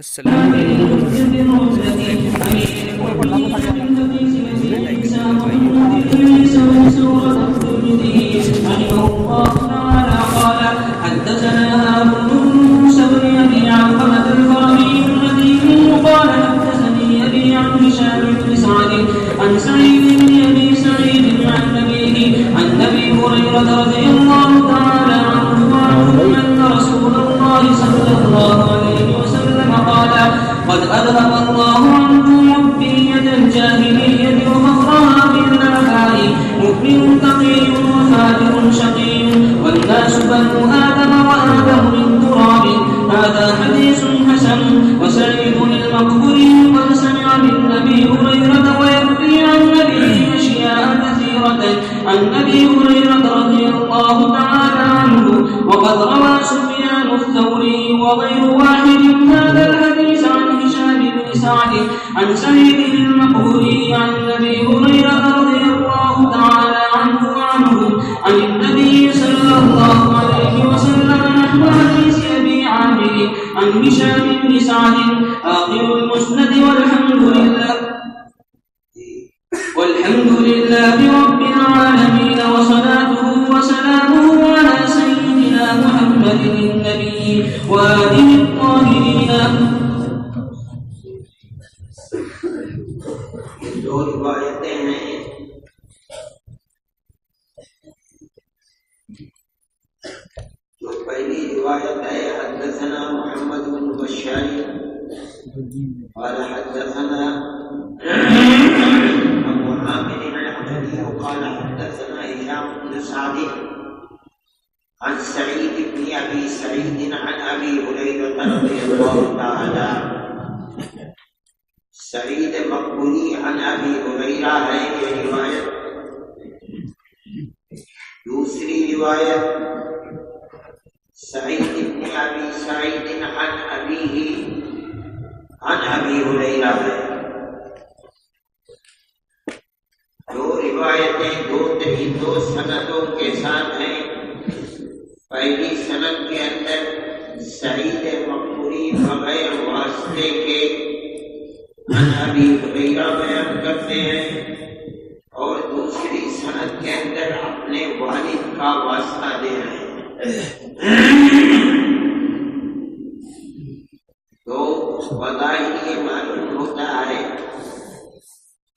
السلام عن سعيد بن أبي سعيد عن أبيه عن أبي هريرة رضي الله تعالى عنه أن رسول الله صلى الله عليه وسلم قال قد أذهب الله عنكم عبية الجاهلية وفخرها بالآباء مؤمن تقي وفاجر شقي والناس بنو آدم وآدم من تراب. هذا حديث حسن. وسعيد المقبري قد سمع من أبي هريرة ويروي عن أبيه أشياء كثيرة عن أبي هريرة رضي الله تعالى عنه. وقد روى سفيان الثوري وغير واحد هذا الحديث عن هشام بن سعد عن سعيد المقبري عن أبي هريرة رضي الله تعالى عنه عن النبي صلى الله عليه وسلم نحو حديث أبي عامر عن هشام بن سعد. آخر المسند. والحمد لله رب العالمين وصلاته وسلامه على سيدنا محمد النبي وآله الطاهرين. دو روایتیں ہیں جو پہلی روایت ہے حدثنا محمد بن بشار قال حدثنا ابو عامر الحمدي قال حدثنا هشام بن سعد عن سعيد بن ابي سعيد عن ابي هريره رضي الله تعالى عنه. سعید مقبولی عن ابی ہریرہ ہے یہ روایت. دوسری روایت سعید بن ابی سعید عن ابیہ عن ابی ہریرہ ہے. دو روایتیں دو سندوں کے ساتھ ہیں. پہلی سند کے اندر سعید مقبولی بغیر واسطے کے عن ابی ہریرہ بیان کرتے ہیں اور دوسری سند کے اندر اپنے والد کا واسطہ دے رہے ہیں. تو بظاہر یہ معلوم ہوتا ہے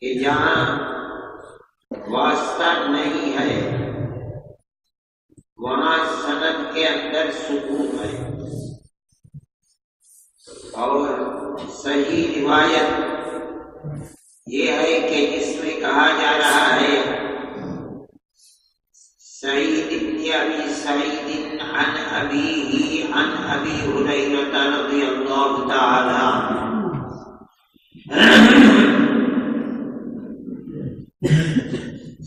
کہ جہاں واسطہ نہیں ہے وہاں سند کے اندر سکون ہے. اور صحیح روایت یہ ہے کہ جس میں کہا جا رہا ہے سعید بن ابی سعید عن ابیہ عن ابی ہریرہ رضی اللہ تعالی عنہ.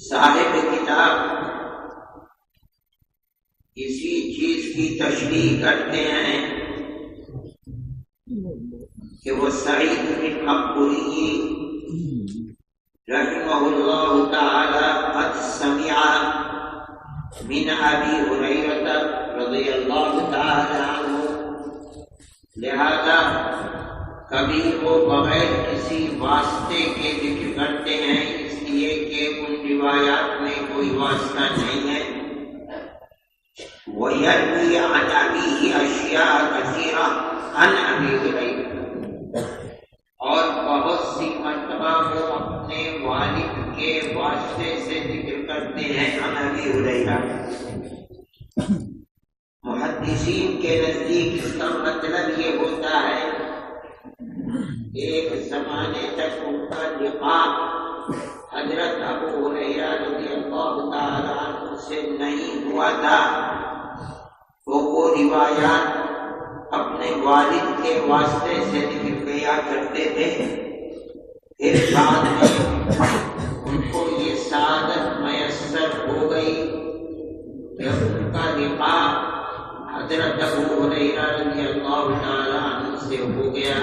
صاحب کتاب اسی چیز کی تشریح کرتے ہیں کہ وہ سعید بن مقبولی رحمہ اللہ تعالی قد سمع من ابی ہریرہ رضی اللہ تعالی عنہ. لہذا کبھی وہ بغیر کسی واسطے کے ذکر کرتے ہیں اس لیے کہ ان روایات میں کوئی واسطہ نہیں ہے. وَيَرْوِي عَنْ أَبِيهِ أَشْيَاءَ كَثِيرَةً عَنْ أَبِي هريرة. اور بہت سی مرتبہ وہ اپنے والد کے واسطے سے ذکر کرتے ہیں عن ابی ہریرہ. محدثین کے نزدیک اس کا مطلب یہ ہوتا ہے ایک زمانے تک ان کا لقاء حضرت ابو ہریرہ رضی اللہ تعالی عنہ سے نہیں ہوا تھا تو وہ روایات اپنے والد کے واسطے سے ذکر کیا کرتے تھے. پھر بعد میں ان کو یہ سعادت میسر ہو گئی کہ ان کا لقاء حضرت ابو ہریرہ رضی اللہ تعالی عنہ سے ہو گیا.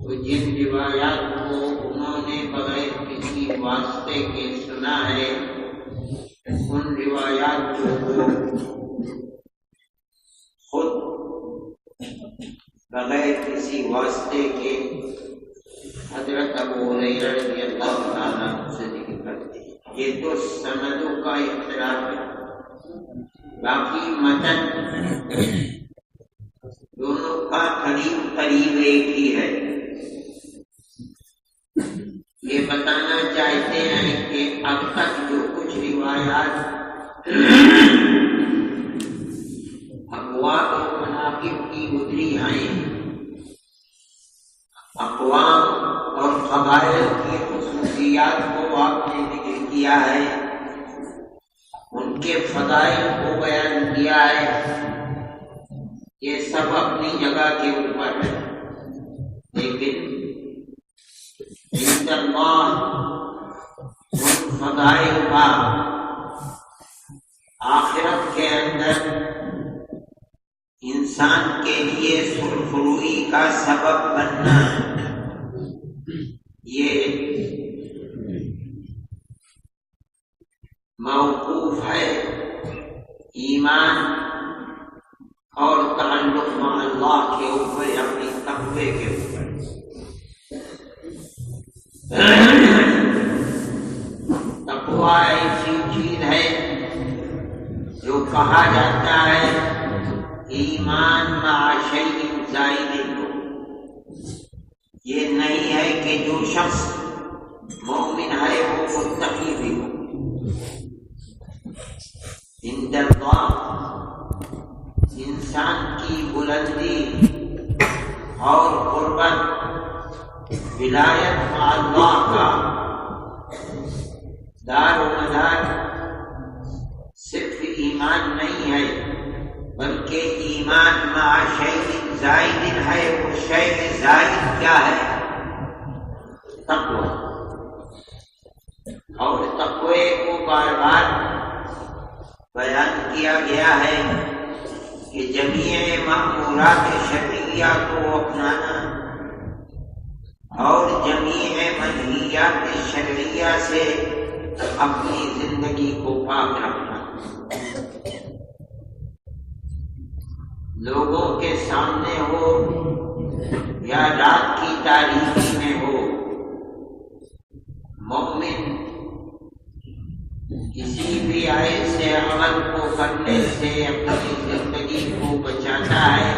تو جن روایات کو انہوں نے بغیر کسی واسطے کے سنا ہے ان روایات کو خود بغیر کسی واسطے کے حضرت ابو ہریرہ رضی اللہ تعالیٰ عنہ سے ذکر کرتے ہیں. یہ تو سندوں کا اختلاف ہے، باقی متن دونوں کا قریب قریب ایک ہی ہے. یہ بتانا چاہتے ہیں کہ اب تک جو کچھ روایات اقوام و مناقب کی گزری ہیں، اقوام اور قبائل کی خصوصیات کو آپ نے ذکر کیا ہے، ان کے فضائل کو بیان کیا ہے، یہ سب اپنی جگہ کے اوپر ہے. لیکن عند اللہ ان فضائل کا آخرت کے اندر انسان کے لیے سرخروئی کا سبب بننا، یہ موقوف ہے ایمان اور تعلق مع اللہ کے اوپر، اپنی تقوی کے اوپر. تقوی ایسی چیز ہے جو کہا جاتا ہے ایمان مع شیء زائد ہو. یہ نہیں ہے کہ جو شخص مومن ہے وہ متقی بھی ہو. عند اللہ انسان کی بلندی اور قربت ولایت مع اللہ کا دار و مدار صرف ایمان نہیں ہے، بلکہ ایمان مع شیء زائد ہے. وہ شیء زائد کیا ہے؟ تقوی. اور تقوی کو بار بار بیان کیا گیا ہے کہ جمیع مأمورات شرعیہ کو اپنانا اور جمیع منہیات شرعیہ سے اپنی زندگی کو پاک رکھنا. لوگوں کے سامنے ہو یا رات کی تاریکی میں ہو، مومن کسی بھی ایسے عمل کو کرنے سے اپنی زندگی کو بچاتا ہے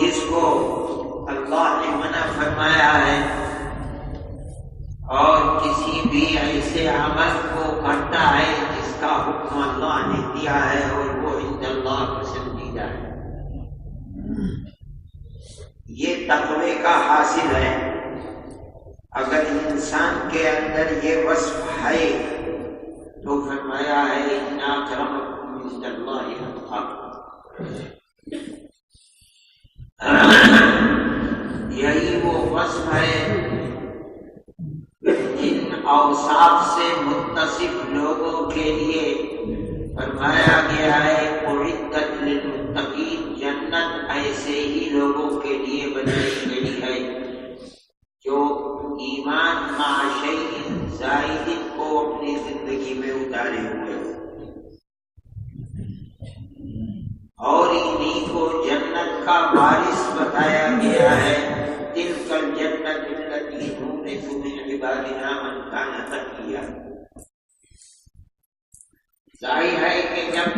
جس کو اللہ نے منع فرمایا ہے، اور کسی بھی ایسے عمل کو کرتا ہے جس کا حکم اللہ نے دیا ہے اور وہ عند اللہ پسندیدہ ہے. یہ تقوی کا حاصل ہے. اگر انسان کے اندر یہ وصف ہے تو فرمایا ہے ان اکرمکم عند اللہ اتقاکم. یہی وہ وصف ہے جن اوصاف سے متصف لوگوں کے لیے فرمایا گیا ہے اعدت للمتقین. جنت ایسے ہی لوگوں کے لیے بنائی گئی ہے جو ایمان مع شیء زائد کو اپنی زندگی میں اتارے ہوئے ہو، اور انہی کو جنت کا وارث بتایا گیا ہے. تلک الجنت التي نورث من عبادنا من كان تقيا. ظاہر ہے کہ جب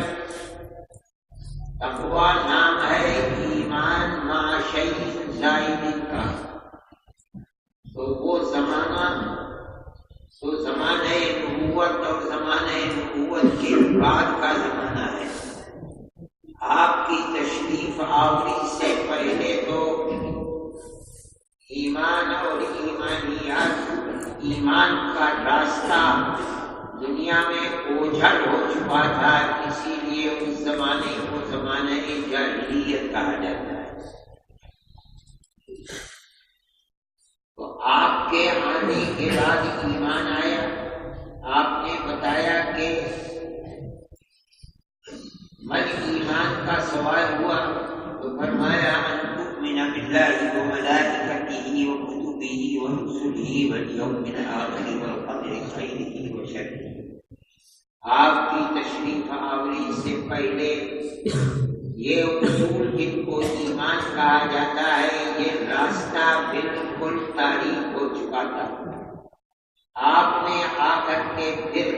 تقوی نام ہے ایمان مع شیء زائد کا، تو وہ زمانہ نبوت اور زمانہ نبوت کے بعد کا زمانہ ہے. آپ کی تشریف آوری سے پہلے تو ایمان اور ایمانیات، ایمان کا راستہ دنیا میں اوجھل ہو چکا تھا. اسی لیے اس زمانے کو زمانہ جاہلیت کہا جاتا ہے. تو آپ کے آنے کے بعد ایمان آیا. آپ نے بتایا کہ من ایمان کا سوال ہوا تو فرمایا ان تؤمن باللہ وملائکتہ وکتبہ ورسلہ والیوم الآخر والقدر خیرہ وشرہ. آپ کی تشریف آوری سے پہلے یہ اصول جن کو ایمان کہا جاتا ہے، یہ راستہ بالکل تاریک ہو چکا تھا۔ آپ نے آ کر کے پھر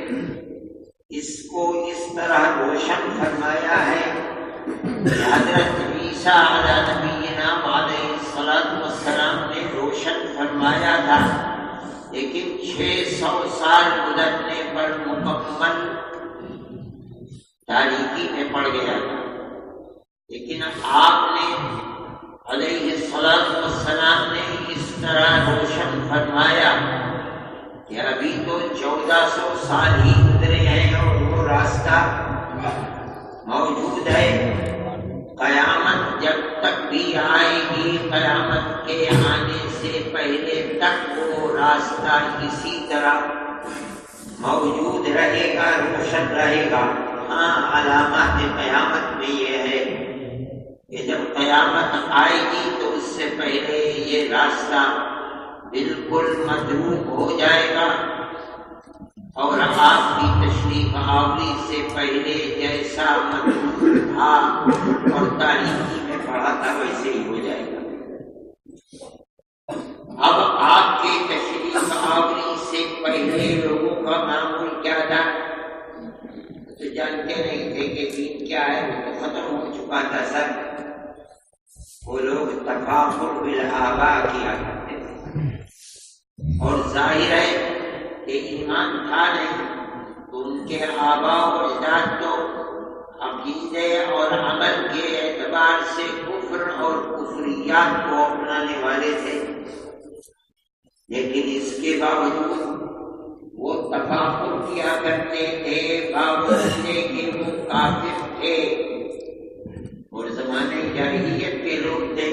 اس کو اس طرح روشن فرمایا ہے کہ حضرت عیسیٰ علیہ نبینا علیہ الصلوۃ والسلام نے روشن فرمایا تھا، لیکن 600 سال گزرنے پر مکمل تاریکی میں پڑ گیا تھا۔ لیکن آپ نے علیہ الصلوۃ والسلام نے اس طرح روشن فرمایا کہ ابھی تو 1400 سال ہی گزرے ہیں اور وہ راستہ موجود ہے۔ قیامت جب تک بھی آئے گی، قیامت کے آنے سے پہلے تک وہ راستہ اسی طرح موجود رہے گا، روشن رہے گا۔ ہاں، علامات قیامت میں یہ ہے کہ جب قیامت آئے گی تو اس سے پہلے یہ راستہ بالکل متروک ہو جائے گا، اور آپ کی تشریف آوری سے پہلے جیسا متروک تھا اور تاریکی میں پڑھا تھا ویسے ہی ہو جائے گا۔ اب آپ کے تشریف آوری سے پہلے لوگوں کا معمول کیا تھا؟ تو جانتے نہیں تھے کہ دین کیا ہے، وہ تو ختم ہو چکا تھا سر۔ وہ لوگ تفاخر بالآباء کیا کرتے تھے، اور ظاہر ہے کہ ایمان تھا نہیں تو ان کے آباء و اجداد تو عقیدے اور عمل کے اعتبار سے کفر اور کفریات کو اپنانے والے تھے، لیکن اس کے باوجود وہ تفاخر کیا کرتے تھے، باوجود کہ وہ کافر تھے اور زمانے جاہلیت کے لوگ تھے،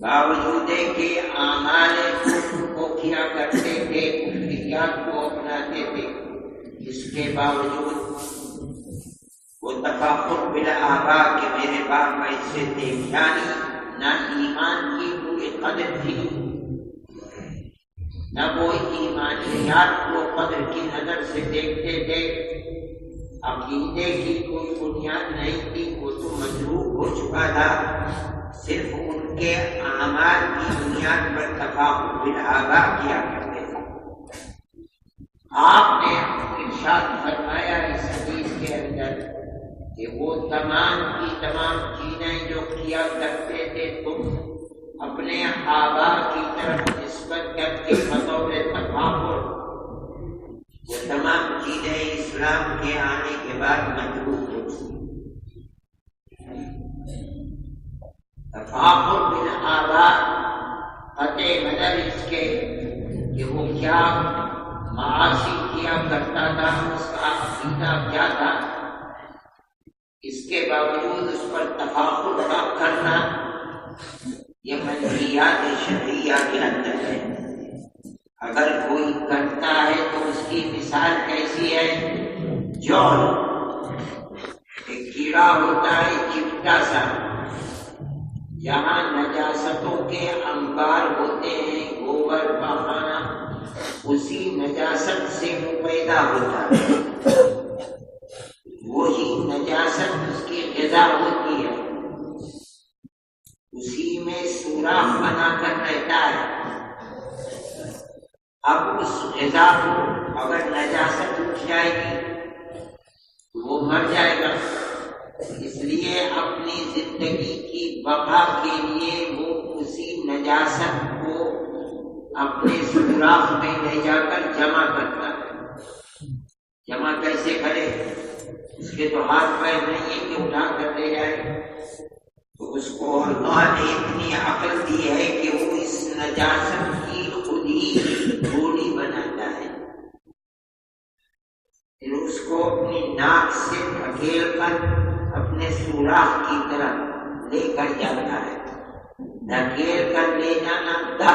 باوجود کہ اعمال کفر کو کیا کرتے تھے، کفریات کو اپناتے تھے، اس کے باوجود وہ تفاخر بالآباء کہ میرے باپ ایسے تھے، یعنی نہ ایمان کی کوئی قدر تھی، نہ وہ ایمانیات کو قدر کی نظر سے دیکھتے تھے، عقیدے کی کوئی بنیاد نہیں تھی، وہ تو مجروح ہو چکا تھا، صرف ان کے اعمال کی بنیاد پر تفاخر بالآباء کیا کرتے تھے۔ آپ نے ارشاد فرمایا اس حدیث کے اندر کہ وہ تمام کی تمام چیزیں جو کیا کرتے تھے تم اپنے آباء کی طرف نسبت کر کے بطور تفاخر، وہ تمام چیزیں اسلام کے آنے کے بعد مجروح ہو چکی۔ تفاخر بالآباء قطع نظر اس کے کہ وہ کیا معاصی کیا کرتا تھا، اس کا عقیدہ کیا تھا، اس کے باوجود اس پر تفاخر کا کرنا یہ منہیات شرعیہ کے اندر ہے۔ اگر کوئی کرتا ہے تو اس کی مثال کیسی ہے؟ جول، ایک کیڑا ہوتا ہے چپٹا سا، جہاں نجاستوں کے انبار ہوتے ہیں، گوبر پاخانہ، اسی نجاست سے وہ پیدا ہوتا ہے، وہی نجاست اس کی غذا ہوتی ہے، اسی میں سوراخ بنا کر رہتا ہے۔ اب اس غذا کو اگر نجاست اٹھ جائے گی تو وہ مر جائے گا، اس لیے اپنی زندگی کی بقا کے لیے وہ اسی نجاست کو اپنے سوراخ میں لے جا کر جمع کرتا ہے۔ جمع کیسے کرے؟ اس کے تو ہاتھ پیر نہیں ہے کہ اٹھا کر لے جائے، تو اس کو اللہ نے اتنی عقل دی ہے کہ وہ اس نجاست کی خود ہی گولی بناتا ہے، پھر اس کو اپنی ناک سے دھکیل کر اپنے سوراخ کی طرف لے کر جاتا ہے۔ دھکیل کر لے جانا دہ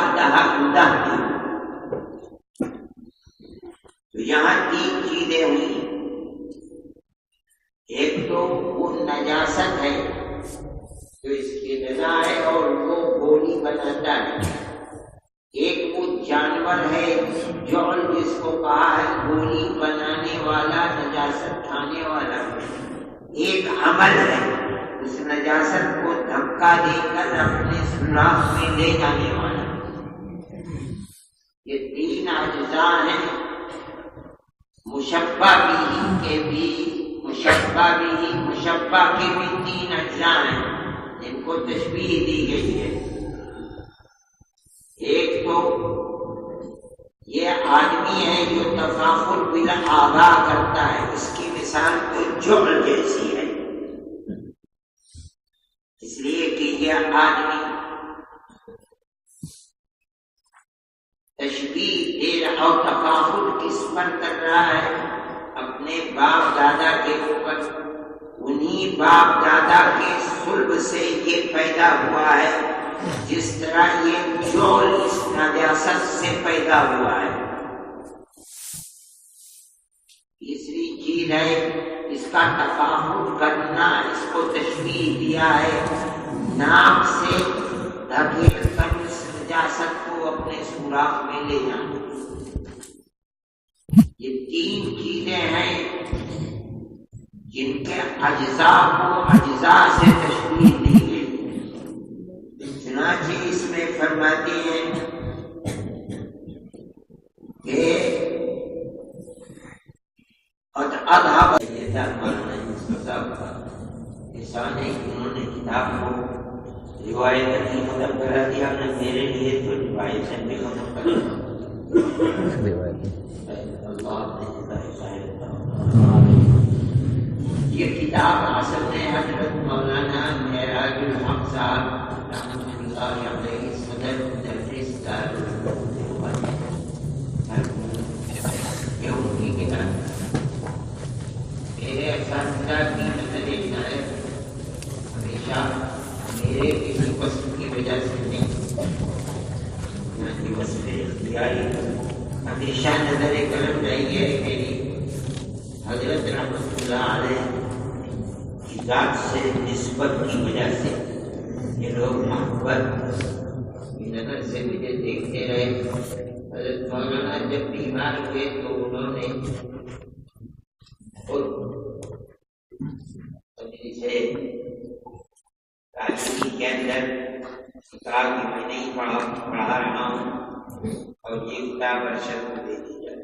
تو یہاں تین چیزیں ہوئی، ایک تو وہ نجاست ہے جو اس کی غذا ہے اور وہ گولی بناتا ہے، ایک وہ جانور ہے جول جس کو کہا ہے گولی بنانے والا، نجاست کھانے والا، ایک عمل ہے اس نجاست کو دھکا دے کر اپنے سوراخ میں لے جانے والا. یہ تین اجزاء ہیں. مشبہ کے بھی تین اجزاء ہیں جن کو تشبیہ دی گئی ہے. ایک تو یہ آدمی ہے جو تفاخر بالآبا کرتا ہے، اس کی مثال تو جعل جیسی ہے، اس لیے کہ یہ آدمی تشبیہ دے رہا اور تفاخر کس پر کر رہا ہے؟ اپنے باپ دادا کے اوپر. انہی باپ دادا کے صلب سے یہ پیدا ہوا ہے جس طرح یہ جول اس نجاست سے پیدا ہوا ہے. تیسری چیز ہے اس کا تفاخر کرنا، اس کو تشبیہ دیا ہے ناک سے دھکیل کر اس نجاست کو اپنے سوراخ میں لے جانا. یہ تین چیزیں ہیں جن کے اجزاء کو اجزاء سے تشبیہ دی گئی. چنانچہ اس میں فرماتے ہیں کہ انہوں نے کتاب کو روایت نہیں ختم کرا دیا، نے میرے لیے تو روایت بھی ختم کر یہ کتاب اصل میں حضرت مولانا معراج الحق صاحب رحمۃ اللہ علیہ صدر مدرس دارالعلوم یہ ان کی کتاب. میرے اساتذہ کی نظر عنایت ہمیشہ میرے کسی وصف کی وجہ سے نہیں، وصف اختیاری ہمیشہ نظر قلم رہی ہے میری. حضرت رحمۃ اللہ علیہ کی ذات سے نسبت کی وجہ سے یہ لوگ محبت کی نظر سے مجھے دیکھتے رہے. حضرت مولانا جب بیمار ہوئے تو انہوں نے خود سے تعلیم کے اندر کہا کہ میں نہیں پڑھا رہا ہوں اور یہ کتاب ارشد کو دے دی جائے.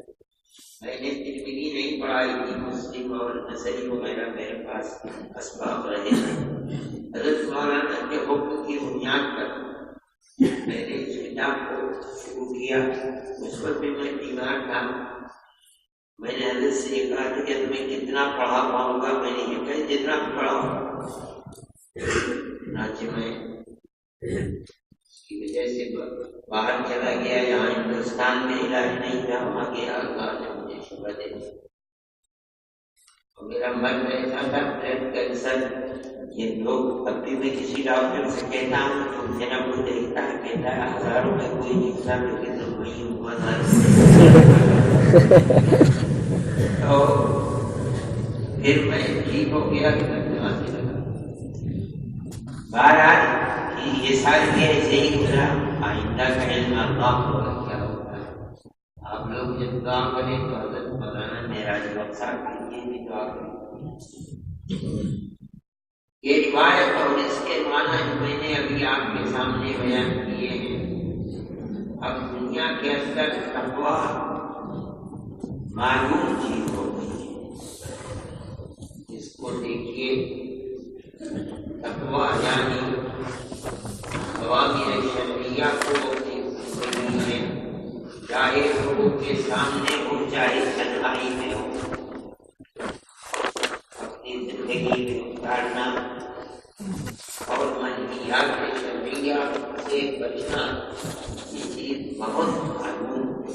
میں نے ترمذی نہیں پڑھائی تھی، مسلم اور نسائی وغیرہ میرے پاس اسباب رہے ہیں. حضرت مولانا کے حکم کی بنیاد پر میں نے اس کتاب کو شروع کیا. اس وقت بھی میں بیمار تھا. میں نے حضرت سے یہ کہا کہ تمہیں کتنا پڑھا پاؤں گا؟ میں نے یہ کہا جتنا پڑھا. چنانچہ میں اس کی وجہ سے باہر چلا گیا، یہاں ہندوستان میں علاج نہیں تھا، وہاں گیا اور مجھے شفا دے دیا. اور میرا من ایسا تھا بلڈ کینسر. یہ لوگ اب بھی میں کسی ڈاکٹر سے کہتا ہوں تو مجھے نہ کوئی دیکھتا ہے، کہتا ہے 1000 روپے کوئی نہیں تھا لیکن تو وہی ہوا تھا. تو پھر میں ٹھیک ہو گیا کہ میں دماغ سے لگا. بہرحال یہ سال بھی ایسے ہی گزرا. آئندہ کا علم اللہ کو کیا ہوتا ہے. آپ لوگ جب دعا کریں تو حضرت مولانا معراج الحق صاحب کے لیے بھی دعا کریں. یہ روایت اور اس کے معنی میں نے ابھی آپ کے سامنے بیان کیے ہیں. اب دنیا کے اندر تقویٰ معلوم چیز ہو گئی ہے. اس کو دیکھیے، تقویٰ یعنی اوامر شرعیہ کو اپنی زندگی میں چاہے لوگوں کے سامنے ہو چاہے تنہائی میں ہو اپنی زندگی میں اتارنا اور منہیات شرعیہ سے بچنا. یہ چیز بہت معلوم ہے.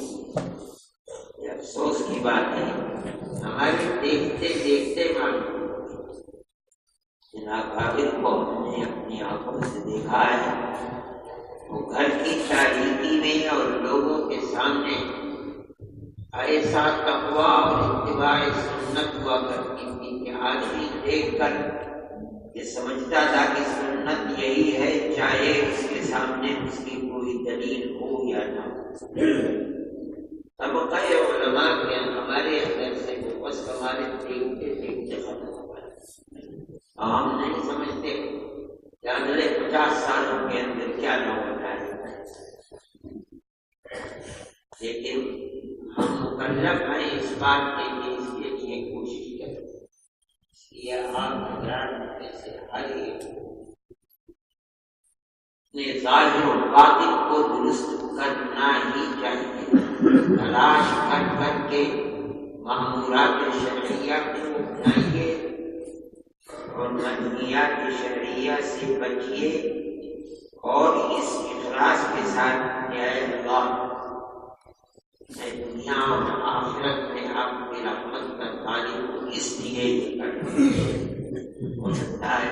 افسوس کی بات ہے ہمارے دیکھتے دیکھتے معلوم. جناب عابد کو ہم نے اپنی آنکھوں سے دیکھا ہے، وہ گھر کی تاریکی میں اور لوگوں کے سامنے ایسا تقویٰ اور اتباع سنت ہوا کرتی تھی کہ آدمی دیکھ کر یہ سمجھتا تھا کہ سنت یہی ہے چاہے اس کے سامنے اس کی کوئی دلیل ہو یا نہ ہو. طبقہ علماء کے ہمارے اندر سے وہ بس ہمارے دیکھتے دیکھتے ختم ہو گیا. ہم نہیں سمجھتے لیکن ہم مکلف ہیں اس بات کے لیے، اس کے لیے کوشش کریں۔ یہ آپ حضرات میں سے ہر ایک اپنے ظاہر و باطن کو درست کرنا ہی چاہیے، تلاش کر کر کے مأمورات شرعیہ کو اپنائیے اور منہیات شرعیہ سے بچیے، اور اس اخلاص کے ساتھ یا اللہ میں دنیا اور آخرت میں آپ کی رحمت کا طالب اس لیے ہو سکتا ہے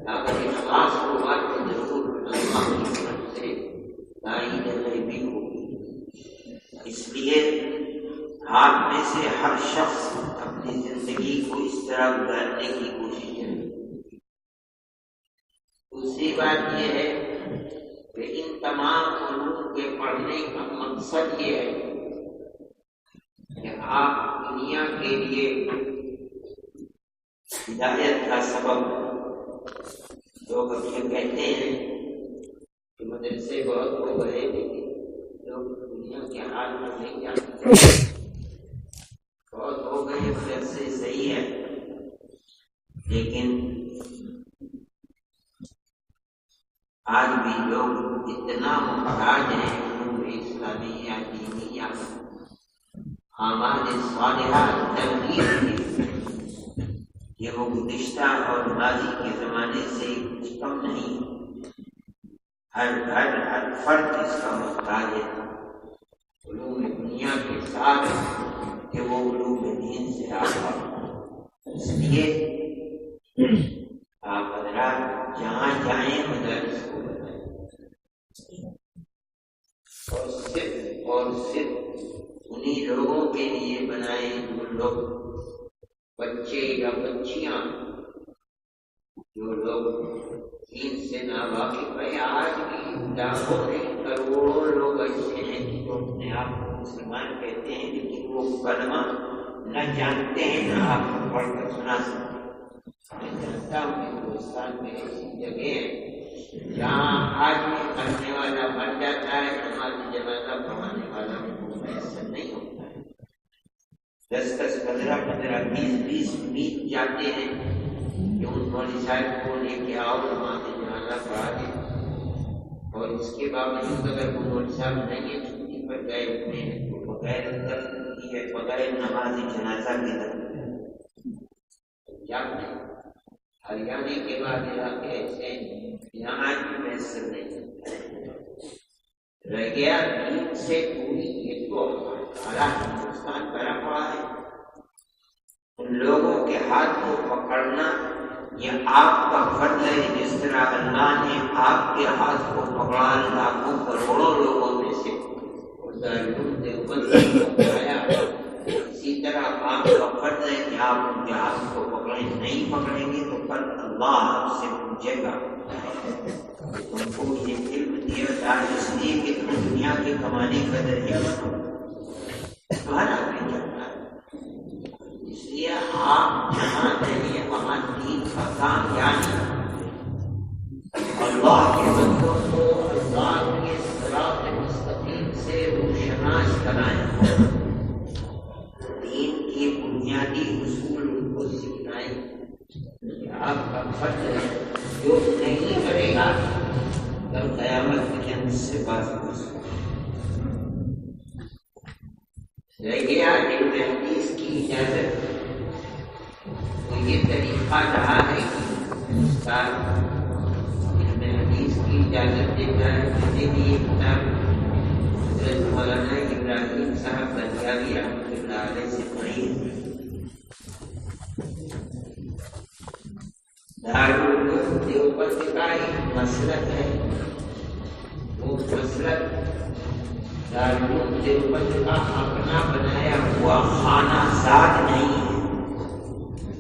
اگر اخلاص ہوگا تو ضرور اللہ کی طرف سے تائید غیبی ہوگی۔ اس لیے آپ میں سے ہر شخص اپنی زندگی کو اس طرح گزارنے کی کوشش کرے۔ دوسری بات یہ ہے کہ ان تمام علوم کے پڑھنے کا مقصد یہ ہے کہ آپ دنیا کے لیے ہدایت کا سبب۔ لوگ یہ کہتے ہیں کہ مدرسے بہت ہو گئے لیکن لوگ دنیا کے حال میں نہیں جانتے۔ بہت ہو گئے مدرسے صحیح ہے، لیکن آج بھی لوگ اتنا محتاج ہیں علوم اسلامیہ دینیہ اعمال صالحہ ترغیب کی کہ وہ گزشتہ اور ماضی کے زمانے سے کچھ کم نہیں۔ ہر گھر ہر فرد اس کا محتاج ہے علوم دنیا کے ساتھ کہ وہ علوم دین سے آگاہ۔ اس لیے آپ حضرات جہاں جائیں مدارس کو بنائیں، اور صرف انہی لوگوں کے لیے بنائیں جو لوگ بچے یا بچیاں جو لوگ دین سے ناواقف ہیں۔ آج بھی لاکھوں کروڑوں لوگ ایسے ہیں جو اپنے آپ کو مسلمان کہتے ہیں لیکن وہ کلمہ نہ جانتے ہیں نہ آپ کو پڑھ کر سنا سکتے۔ میں جانتا ہوں کہ ہندوستان میں ایسی جگہ ہے جہاں آدمی پڑھنے والا بن جاتا ہے، نماز جنازہ پڑھانے والا ایسا نہیں ہوتا ہے۔ 10 15 20 بیت جاتے ہیں کہ ان مولوی صاحب کو لے کے آؤ نماز جنازہ پڑھا دیں، اور اس کے باوجود اگر وہ مولوی صاحب نہیں ہے چھٹی پر گئے ہوئے ہیں تو بغیر دفن کیے بغیر نماز جنازہ کے دفن ہے۔ ہریانے کے بعد علاقے ایسے یہاں آج بھی میسر نہیں رہ گیا دین سے پوری۔ یہ تو حالات ہندوستان بھرا پڑا ہے۔ ان لوگوں کے ہاتھ کو پکڑنا یہ آپ کا فرض ہے، جس طرح اللہ نے آپ کے ہاتھ کو پکڑا لاکھوں کروڑوں لوگوں میں سے دارالعلوم دیوبند کو پکڑایا، اسی طرح آپ کا فرض ہے کہ آپ ان کے ہاتھ کو پکڑیں۔ نہیں پکڑیں گے تو پھر اللہ آپ سے پوچھے گا۔ تم کو یہ علم دیا تھا اس لیے کہ تم دنیا کے کمانے کا ذریعہ بنو، تمہارا بھی چلتا ہے۔ اس لیے آپ جہاں رہیے وہاں دین کا کام یعنی اللہ کے بندوں کو اللہ کے صراط مستقیم سے روشناس بنائیں، دین کی بنیادی اصول ان کو سکھائیں۔ آپ کا فرض ہے، جو نہیں کرے گا کل قیامت کے دن سے باز رہ گیا۔ علم حدیث کی اجازت تو یہ طریقہ رہا ہے کہ استاد علم حدیث کی اجازت دیتا ہے۔ مجھے بھی یہ کتاب حضرت مولانا ابراہیم صاحب بندیاوی رحمۃ اللہ علیہ سے پڑھی ہے۔ دارالعلوم دیوبند کا ایک مسلک ہے، وہ مسلک دارالعلوم دیوبند کا اپنا بنایا ہوا خانہ زاد نہیں ہے۔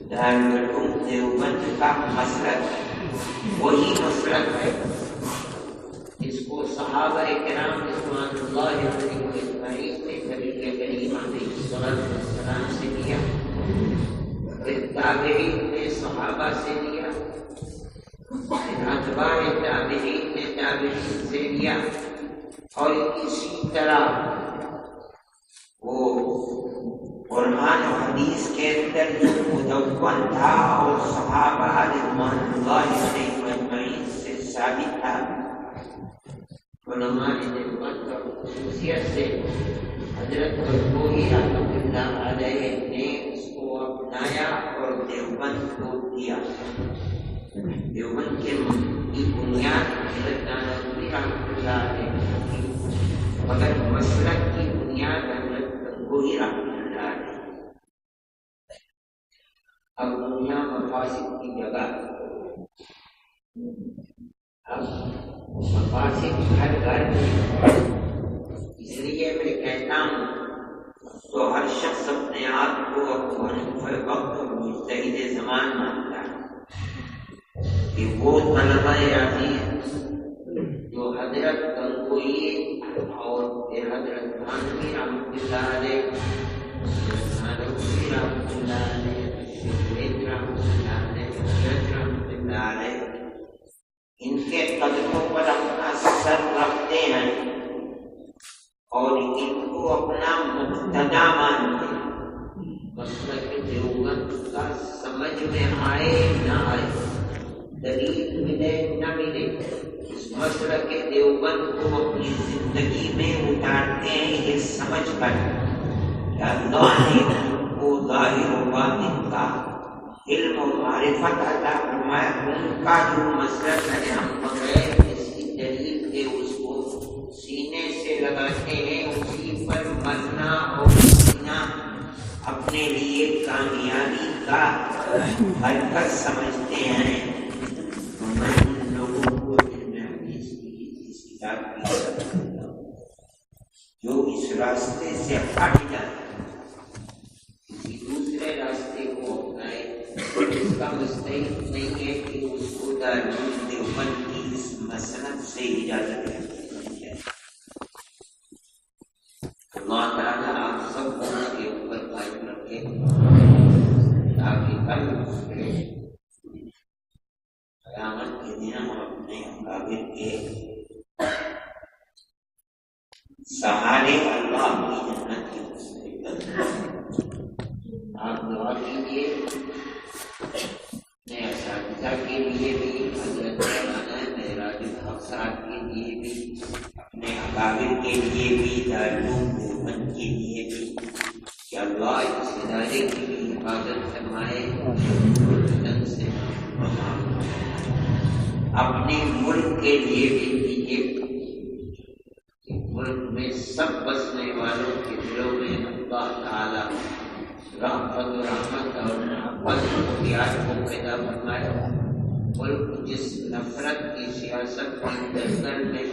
دارالعلوم دیوبند کا مسلک وہی مسلک ہے جس کو صحابہ کرام رضوان اللہ علیہم اجمعین نے نبی کریم علیہ السلام سے لیا، پھر تابعین نے صحابہ سے لیا، اتباع تابعین نے تابعین سے لیا، اور اسی طرح وہ قرآن و حدیث کے اندر جو مدون تھا اور صحابہ رضوان اللہ علیہم اجمعین سے ثابت تھا، علماء دیوبند اور خصوصیت سے حضرت گنگوہی رحمۃ اللہ علیہ نے اس کو اپنایا اور دیوبند کو دیا۔ دیوبند کی بنیاد حضرت نانوتوی رحمۃ اللہ علیہ کی، مگر مسلک کی بنیاد حضرت گنگوہی رحمۃ اللہ علیہ۔ اب دنیا مفاسد کی جگہ، اب مفاسد ہر گھر میں، اس لیے میں کہتا ہوں تو ہر شخص اپنے آپ کو ابو حنیفہ وقت اور مجتہد زمان مانتا ہے کہ وہ طلبہ عزیز جو حضرت گنگوہی اور پھر حضرت تھانوی رحمۃ اللہ علیہ، نانوتوی رحمۃ اللہ علیہ، شیخ رحمۃ اللہ علیہ، حضرت رحمۃ اللہ علیہ، ان کے قدموں پر اپنا سر رکھتے ہیں اور ان کو اپنا مقتدا مانتے ہیں۔ مسلک دیوبند کا سمجھ میں آئے نہ آئے، دلیل ملے نہ ملے، اس مسلک دیوبند کو اپنی زندگی میں اتارتے ہیں یہ سمجھ کر کہ اللہ نے ان کو ظاہر و باطن کا علم و معرفت عطا فرمایا۔ ان کا جو مسلک ہے ہم بغیر کسی دلیل کے اس کو سینے سے لگاتے ہیں، اسی پر مرنا اور جینا اپنے لیے کامیابی کا حرکت سمجھتے ہیں۔ تو میں ان لوگوں کو جن میں حدیث کی اس کتاب کی جو اس راستے سے ہٹ جاتے ہیں، کسی دوسرے راستے کو اپنائے، اس کا مستحق نہیں ہے کہ اس کو دارالعلوم دیوبند کی اس مسند سے اجازت ہے۔ اللہ تعالیٰ آپ سب کو اس کے اوپر قائم رکھے تاکہ کل قیامت کے دن ہم اپنے اکابر کے سہارے اللہ کی جنت کی مستحق۔ آپ دعا کیجیے اپنے اساتذہ کے لیے بھی، حضرت مولانا معراج الحق صاحب کے لیے بھی، اپنے اکابر کے لیے بھی، دارالعلوم دیوبند کے لیے بھی، کہ اللہ اس ادارے کی بھی حفاظت فرمائے، فتن سے اپنے ملک کے لیے بھی کیجیے کہ ملک میں سب بسنے والوں کے دلوں میں اللہ تعالیٰ رحمت و رحمت اور محبت و پیار کو پیدا فرمائے۔ ملک جس نفرت کی سیاست کی دلدل میں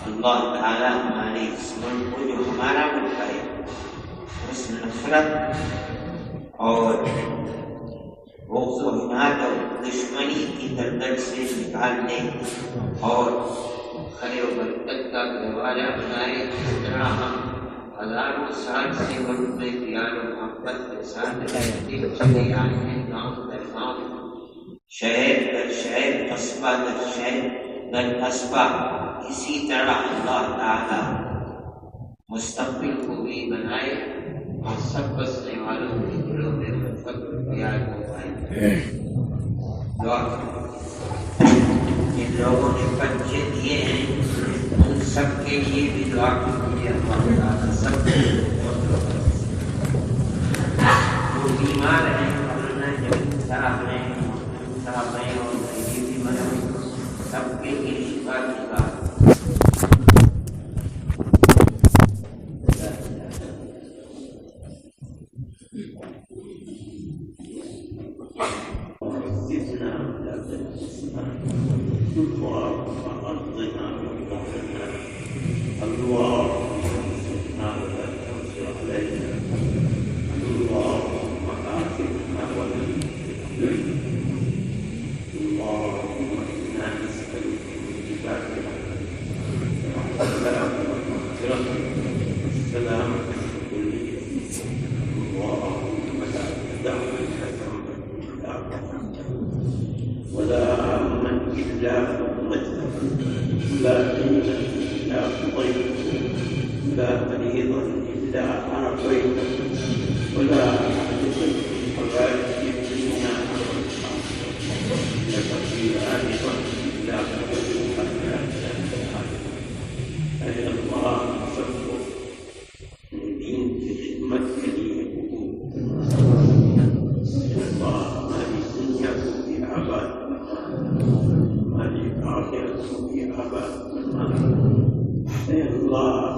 اللہ تعالیٰ ہمارے اس ملک کو جو ہمارا ملک ہے اس نفرت اور بغض و عناد اور دشمنی کی دلدل سے نکالنے اور خیر و برکت کا گہوارہ بنائے۔ اس طرح ہم ہزاروں سال سے ملک میں پیار و محبت کے ساتھ رہتے چلے آئے ہیں، گاؤں در گاؤں، شہر در شہر، قصبہ در شہر در قصبہ، اسی طرح اللہ تعالیٰ مستقبل کو بھی بنائے اور سب بسنے والوں کے دلوں میں محبت و پیار کو پائے۔ دعا جن لوگوں نے بچے دیے ہیں ان سب کے لیے بھی دعا کیجیے، اللہ تعالیٰ سب جو بیمار ہیں، مولانا جمیل صاحب ہیں، صاحب ہیں اور یہ بھی مدد سب کے لیے شفا کی بات۔ لا مريضا إلا أعطيته ولا حدث الحوادث فيما لتقي آنفا إلا قدرها أي الله صدق من دين خدمتك لي الله ما لدنياكم في عباد ما لآخرتكم في عباد اے اللہ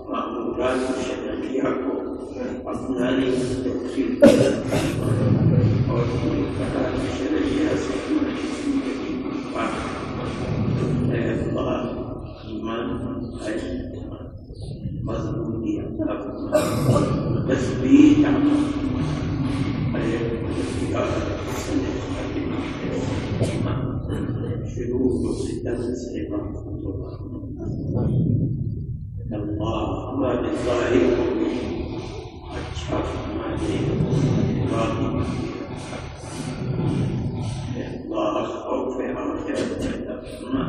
معمولات شرعیہ کو اپنانے کی توفیق اور منکرات شرعیہ سے ہماری زندگی کو پاک اے اللہ ایمان ہے مضبوطی عطا فرما تثبیت عطا اے شروع و ستم سے محفوظ اللہ ہمارے ظاہر کو اچھا فرمانے باقی اللہ خوف آخرت پیدا فرما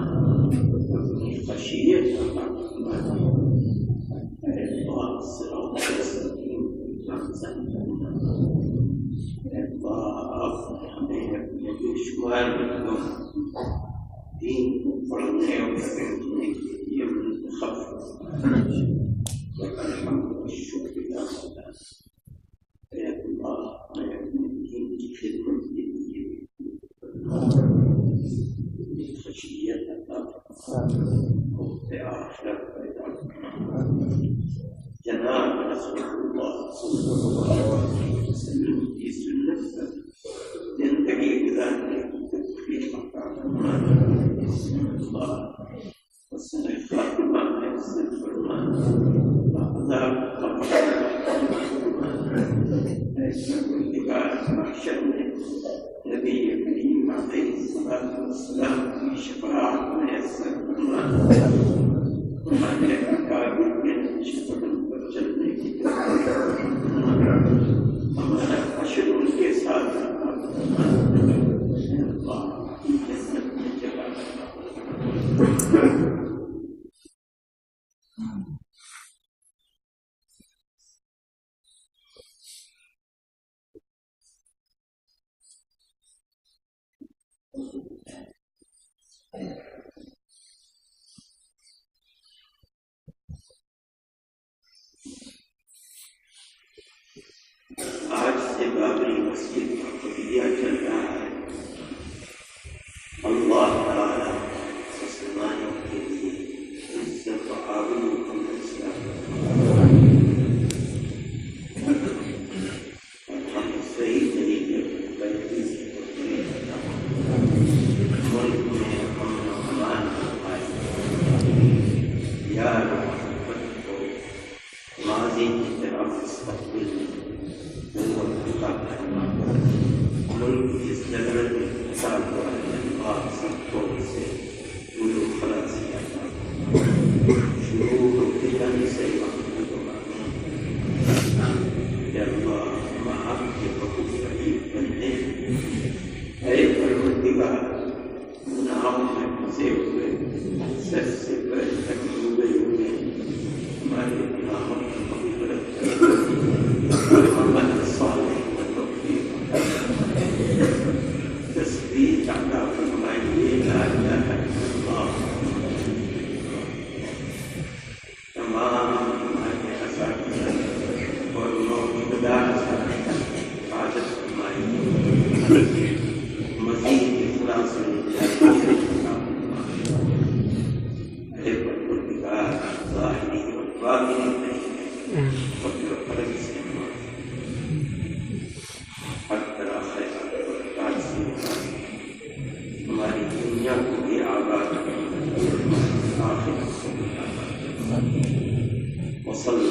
اپنی خشیت عطا فرما اے اللہ صراط مستقیم رمضان فرما اے اللہ آپ نے ہمیں اپنے دشمن کو دین کو پڑھنے اور سمجھنے کے لیے منتخب والحمد والشکر لله اے اللہ میں اپنے دین کی خدمت کے لیے خشیت عطا خوف آخرت پیدا جناب رسول اللہ صلی اللہ علیہ وسلم کی سنت پر زندگی گزارنے کی توفیق عطا فرما اللہ وسلم خاتمہ حسن فرما عذاب قبر ایسا نگار محشر میں نبی کریم علیہ الصلوۃ والسلام کی شفاعت میں ایسا فرما ہمارے اکابر میں شفاعت پر چلنے کی توفیق ہمارا حشر ان کے ساتھ اللہ کی جنت میں جگہ آج سے بابری مسجد کا قضیہ چل رہا ہے اللہ تعالیٰ مسلمانوں کے لیے عزت و آبرو کو فیصلہ اور ہم صحیح طریقے پر ملک میں امن و امان پائے یا محبت کو ماضی کی طرف مستقبل ملک اس جگہ میں ساتھ اور سب کو سے پورے خلاصی آتا شروع فتن سے محبوب کہ اللہ ہم آپ کے بہت قریب بننے اے پروردگار گناہوں میں پھنسے ہوئے سر سے پیر تک ڈوبے ہوئے ہمارے گناہوں کی مغفرت کر عمل صالح تصویر عطا فرمائیے لا الہ الا اللہ تمام ہمارے اساتذہ اور موجودہ اساتذہ حفاظت فرمائیے مزید اخلاص و نجات عطا فرمائیے اے پروردگار ظاہری اور باطنی نہیں فضل و کرم سے ہر طرح خیرات و برکات سے ہماری دنیا کو بھی آباد آخرت کو بھی آباد وصلی